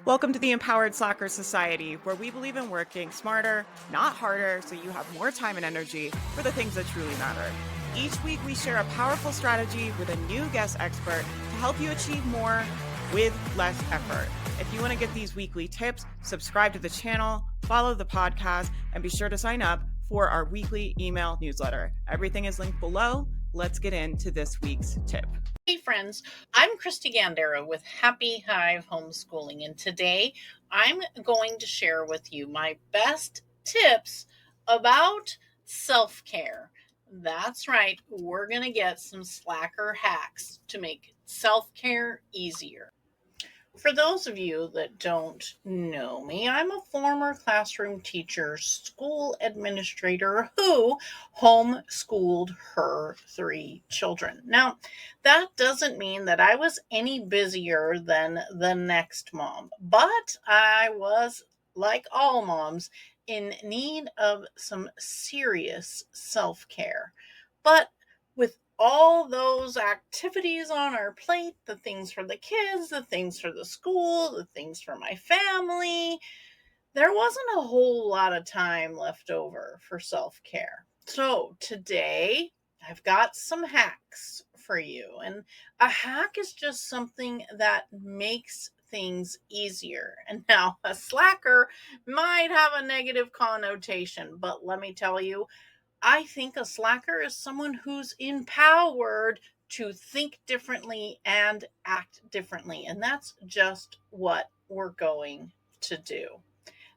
Welcome to the Empowered Slacker Society, where we believe in working smarter, not harder, so you have more time and energy for the things that truly matter. Each week, we share a powerful strategy with a new guest expert to help you achieve more with less effort. If you want to get these weekly tips, subscribe to the channel, follow the podcast, and be sure to sign up for our weekly email newsletter. Everything is linked below. Let's get into this week's tip. Hey friends, I'm Christy Gandara with Happy Hive Homeschooling, and today I'm going to share with you my best tips about self-care. That's right, we're going to get some slacker hacks to make self-care easier. For those of you that don't know me, I'm a former classroom teacher, school administrator who homeschooled her 3 children. Now, that doesn't mean that I was any busier than the next mom, but I was, like all moms, in need of some serious self care. But with all those activities on our plate, the things for the kids, the things for the school, the things for my family, there wasn't a whole lot of time left over for self care. So today, I've got some hacks for you. And a hack is just something that makes things easier. And now, a slacker might have a negative connotation, but let me tell you, I think a slacker is someone who's empowered to think differently and act differently. And that's just what we're going to do.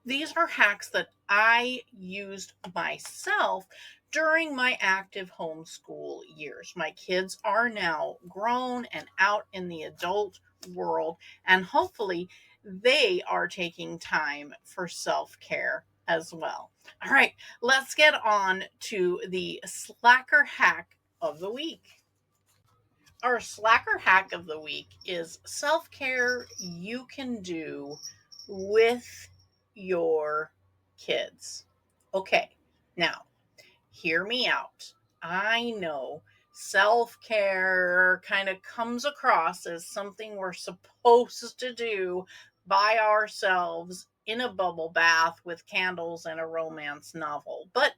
These are hacks that I used myself during my active homeschool years. My kids are now grown and out in the adult world, and hopefully they are taking time for self care as well. All right, let's get on to the slacker hack of the week. Our slacker hack of the week is self care you can do with your kids. Okay, now hear me out. I know self care kind of comes across as something we're supposed to do by ourselves in a bubble bath with candles and a romance novel, but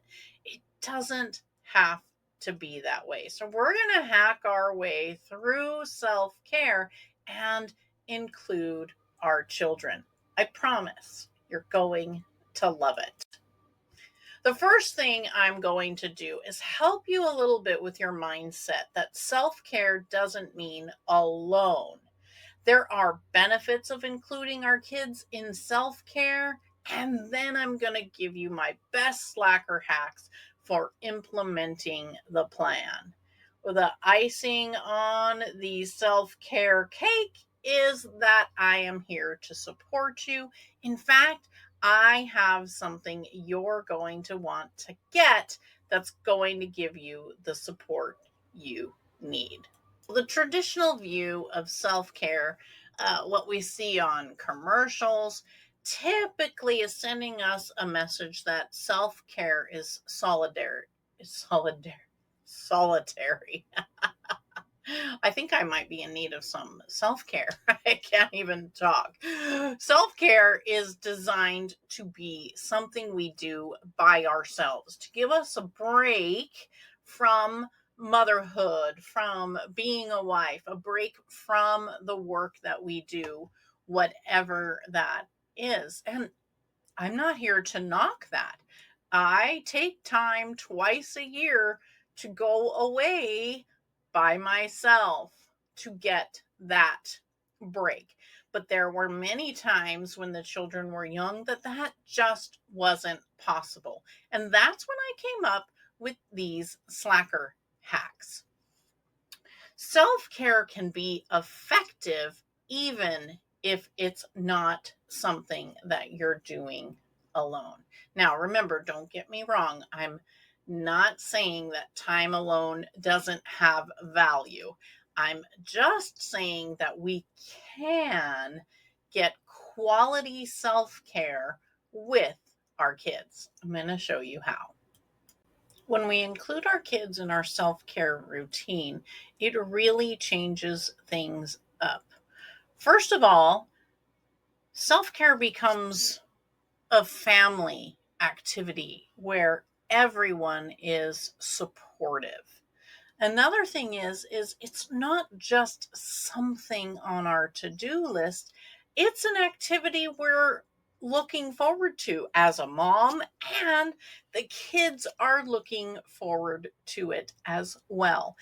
it doesn't have to be that way. So, we're going to hack our way through self care and include our children. I promise you're going to love it. The first thing I'm going to do is help you a little bit with your mindset that self care doesn't mean alone. There are benefits of including our kids in self care, and then I'm going to give you my best slacker hacks for implementing the plan. The icing on the self care cake is that I am here to support you. In fact, I have something you're going to want to get that's going to give you the support you need. The traditional view of self care, what we see on commercials, typically is sending us a message that self care is solitary. I think I might be in need of some self care. I can't even talk. Self care is designed to be something we do by ourselves, to give us a break from motherhood, from being a wife, a break from the work that we do, whatever that is. And I'm not here to knock that. I take time twice a year to go away by myself to get that break. But there were many times when the children were young that just wasn't possible. And that's when I came up with these slacker hacks. Self care can be effective even if it's not something that you're doing alone. Now, remember, don't get me wrong. I'm not saying that time alone doesn't have value. I'm just saying that we can get quality self care with our kids. I'm going to show you how. When we include our kids in our self care routine, it really changes things up. First of all, Self care becomes a family activity where everyone is supportive. Another thing is it's not just something on our to-do list. It's an activity we're looking forward to as a mom, and the kids are looking forward to it as well.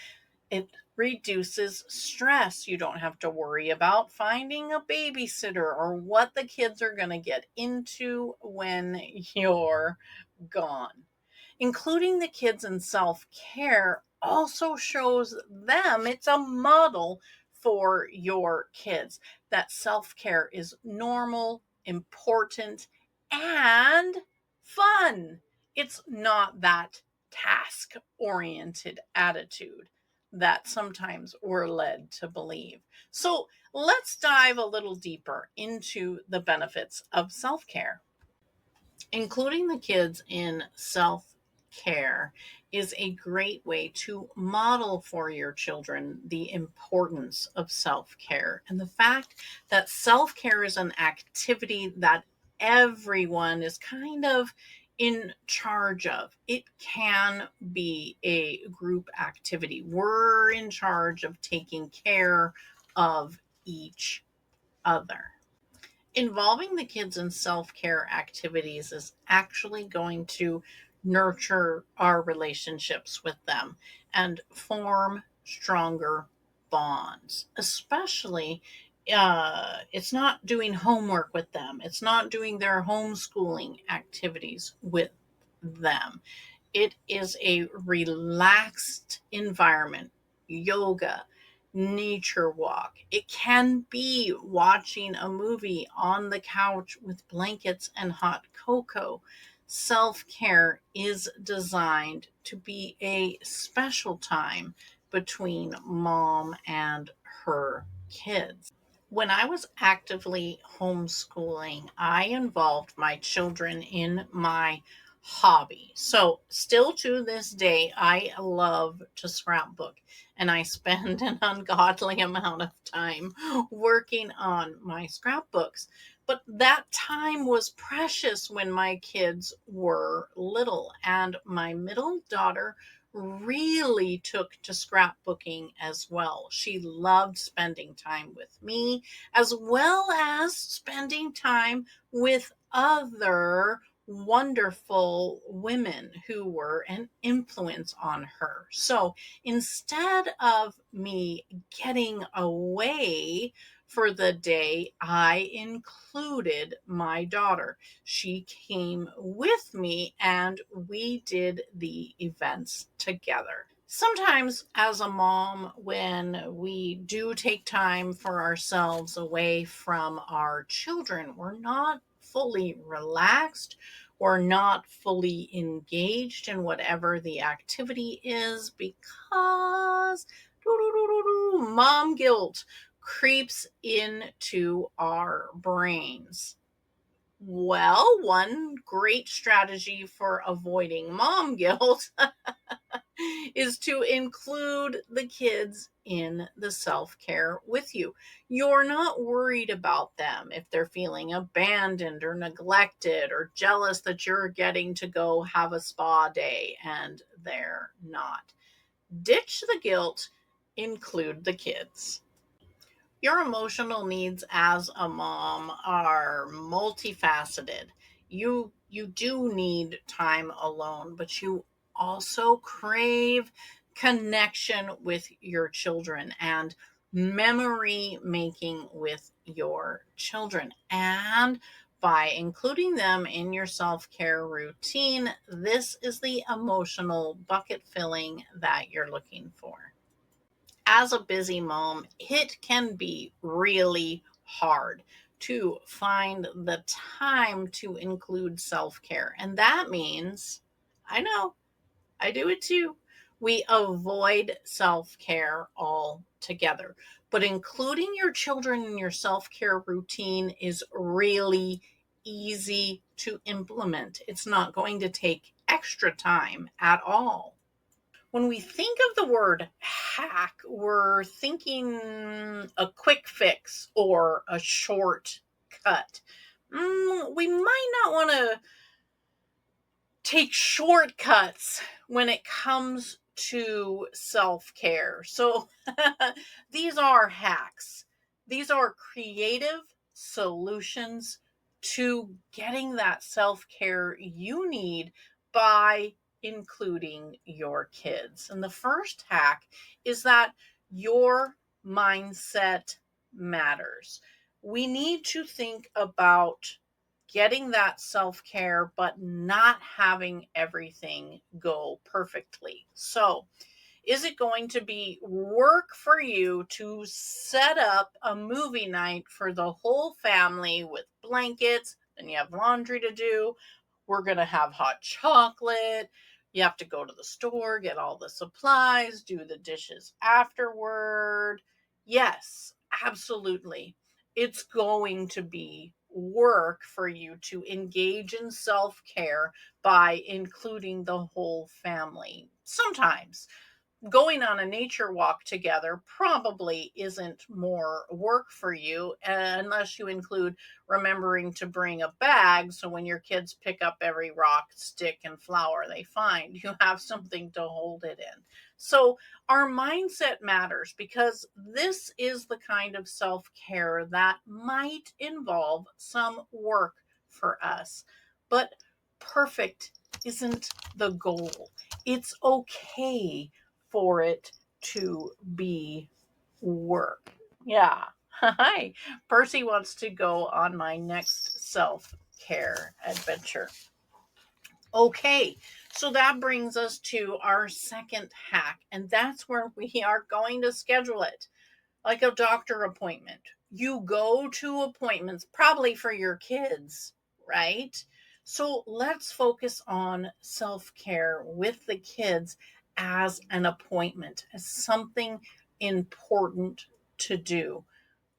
It reduces stress. You don't have to worry about finding a babysitter or what the kids are going to get into when you're gone. Including the kids in self care also shows them it's a model for your kids that self care is normal, important, and fun. It's not that task oriented attitude that sometimes we're led to believe. So let's dive a little deeper into the benefits of self care. Including the kids in self care is a great way to model for your children the importance of self care and the fact that self care is an activity that everyone is kind of in charge of. It can be a group activity. We're in charge of taking care of each other. Involving the kids in self care activities is actually going to nurture our relationships with them and form stronger bonds, especially. It's not doing homework with them. It's not doing their homeschooling activities with them. It is a relaxed environment, yoga, nature walk. It can be watching a movie on the couch with blankets and hot cocoa. Self care is designed to be a special time between mom and her kids. When I was actively homeschooling, I involved my children in my hobby. So, still to this day, I love to scrapbook and I spend an ungodly amount of time working on my scrapbooks. But that time was precious when my kids were little, and my middle daughter really took to scrapbooking as well. She loved spending time with me as well as spending time with other wonderful women who were an influence on her. So instead of me getting away for the day, I included my daughter. She came with me and we did the events together. Sometimes, as a mom, when we do take time for ourselves away from our children, we're not fully relaxed. We're not fully engaged in whatever the activity is because mom guilt creeps into our brains. Well, one great strategy for avoiding mom guilt is to include the kids in the self care with you. You're not worried about them if they're feeling abandoned or neglected or jealous that you're getting to go have a spa day and they're not. Ditch the guilt, include the kids. Your emotional needs as a mom are multifaceted. You do need time alone, but you also crave connection with your children and memory making with your children. And by including them in your self care routine, this is the emotional bucket filling that you're looking for. As a busy mom, it can be really hard to find the time to include self care. And that means, I know, I do it too. We avoid self care altogether. But including your children in your self care routine is really easy to implement. It's not going to take extra time at all. When we think of the word hack, we're thinking a quick fix or a shortcut. shortcut. We might not want to take shortcuts when it comes to self-care. So these are hacks. These are creative solutions to getting that self-care you need by including your kids. And the first hack is that your mindset matters. We need to think about getting that self care, but not having everything go perfectly. So, is it going to be work for you to set up a movie night for the whole family with blankets? Then you have laundry to do. We're going to have hot chocolate. You have to go to the store, get all the supplies, do the dishes afterward. Yes, absolutely. It's going to be work for you to engage in self care by including the whole family. Sometimes going on a nature walk together probably isn't more work for you unless you include remembering to bring a bag so when your kids pick up every rock, stick, and flower they find, you have something to hold it in. So, our mindset matters because this is the kind of self care that might involve some work for us. But perfect isn't the goal. It's okay for it to be work. Yeah. Hi. Percy wants to go on my next self care adventure. Okay. So that brings us to our second hack, and that's where we are going to schedule it like a doctor appointment. You go to appointments, probably for your kids, right? So let's focus on self care with the kids as an appointment, as something important to do.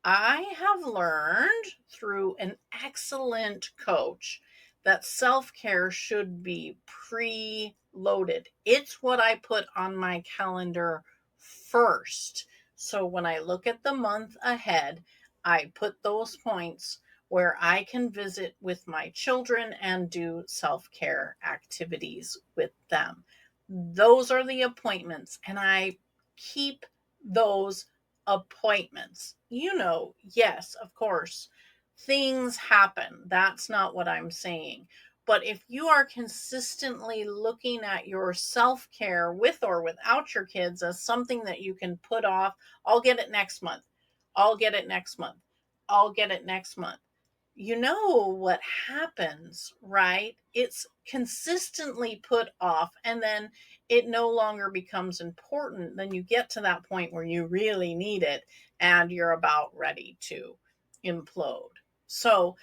I have learned through an excellent coach that self care should be pre-loaded. It's what I put on my calendar first. So when I look at the month ahead, I put those points where I can visit with my children and do self care activities with them. Those are the appointments, and I keep those appointments. Yes, of course, things happen. That's not what I'm saying. But if you are consistently looking at your self care with or without your kids as something that you can put off, I'll get it next month. I'll get it next month. I'll get it next month. You know what happens, right? It's consistently put off, and then it no longer becomes important. Then you get to that point where you really need it and you're about ready to implode. So,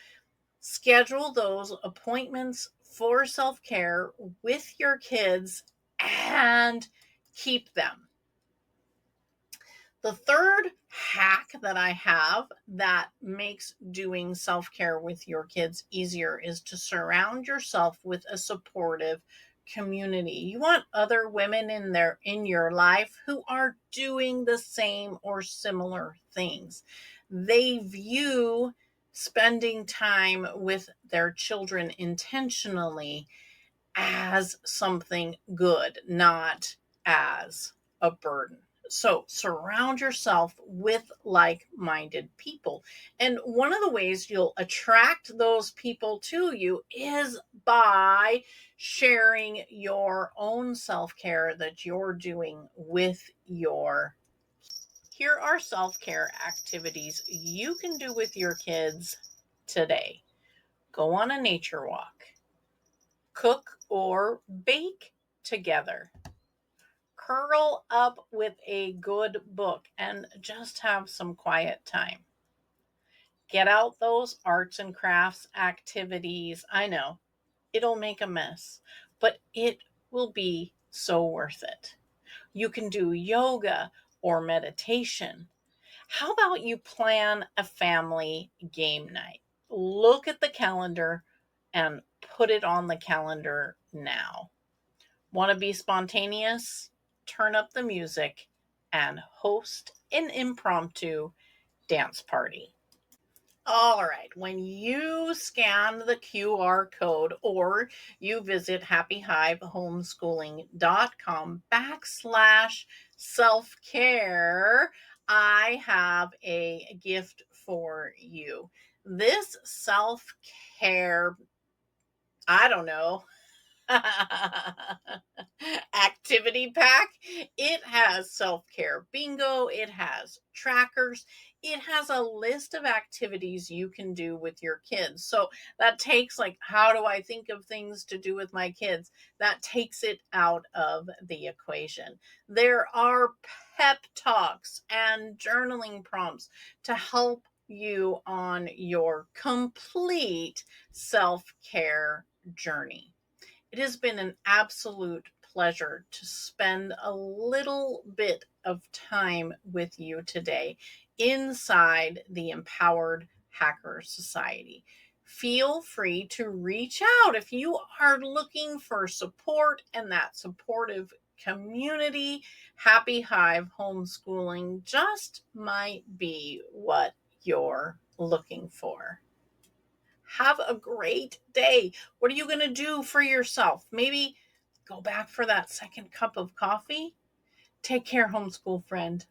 schedule those appointments for self care with your kids and keep them. The third hack that I have that makes doing self care with your kids easier is to surround yourself with a supportive community. You want other women in your life who are doing the same or similar things. They view spending time with their children intentionally as something good, not as a burden. So surround yourself with like minded people. And one of the ways you'll attract those people to you is by sharing your own self care that you're doing with your. Here are self care activities you can do with your kids today. Go on a nature walk, cook or bake together, curl up with a good book and just have some quiet time. Get out those arts and crafts activities. I know it'll make a mess, but it will be so worth it. You can do yoga or meditation. How about you plan a family game night? Look at the calendar and put it on the calendar now. Want to be spontaneous? Turn up the music and host an impromptu dance party. All right. When you scan the QR code or you visit happyhivehomeschooling.com/self-care, I have a gift for you. This self-care, I don't know, activity pack. It has self care bingo, it has trackers, it has a list of activities you can do with your kids. So that takes, like, how do I think of things to do with my kids? That takes it out of the equation. There are pep talks and journaling prompts to help you on your complete self care journey. It has been an absolute pleasure to spend a little bit of time with you today inside the Empowered Hacker Society. Feel free to reach out if you are looking for support and that supportive community. Happy Hive homeschooling just might be what you're looking for. Have a great day. What are you going to do for yourself? Maybe go back for that second cup of coffee. Take care, homeschool friend.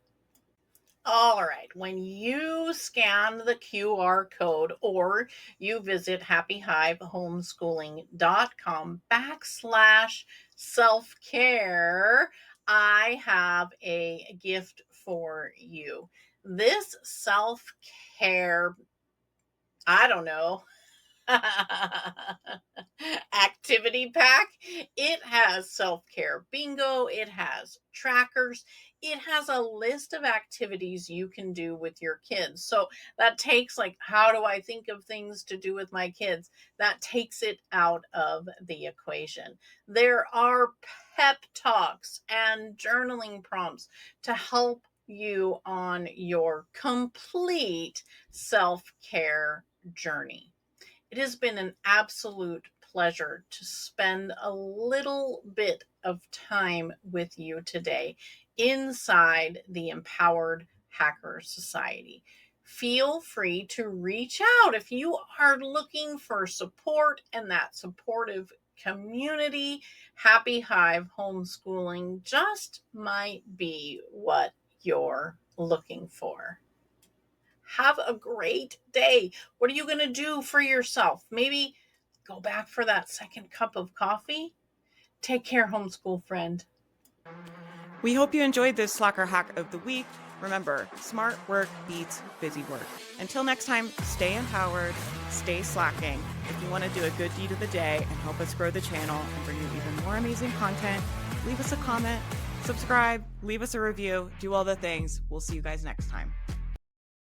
All right. When you scan the QR code or you visit happyhivehomeschooling.com/self-care, I have a gift for you. This self-care, I don't know, activity pack. It has self care bingo, it has trackers, it has a list of activities you can do with your kids. So that takes, like, how do I think of things to do with my kids? That takes it out of the equation. There are pep talks and journaling prompts to help you on your complete self care journey. It has been an absolute pleasure to spend a little bit of time with you today inside the Empowered Hacker Society. Feel free to reach out if you are looking for support and that supportive community. Happy Hive homeschooling just might be what you're looking for. Have a great day. What are you going to do for yourself? Maybe go back for that second cup of coffee. Take care, homeschool friend. We hope you enjoyed this Slacker hack of the week. Remember, smart work beats busy work. Until next time, stay empowered, stay slacking. If you want to do a good deed of the day and help us grow the channel and bring you even more amazing content, leave us a comment, subscribe, leave us a review, do all the things. We'll see you guys next time.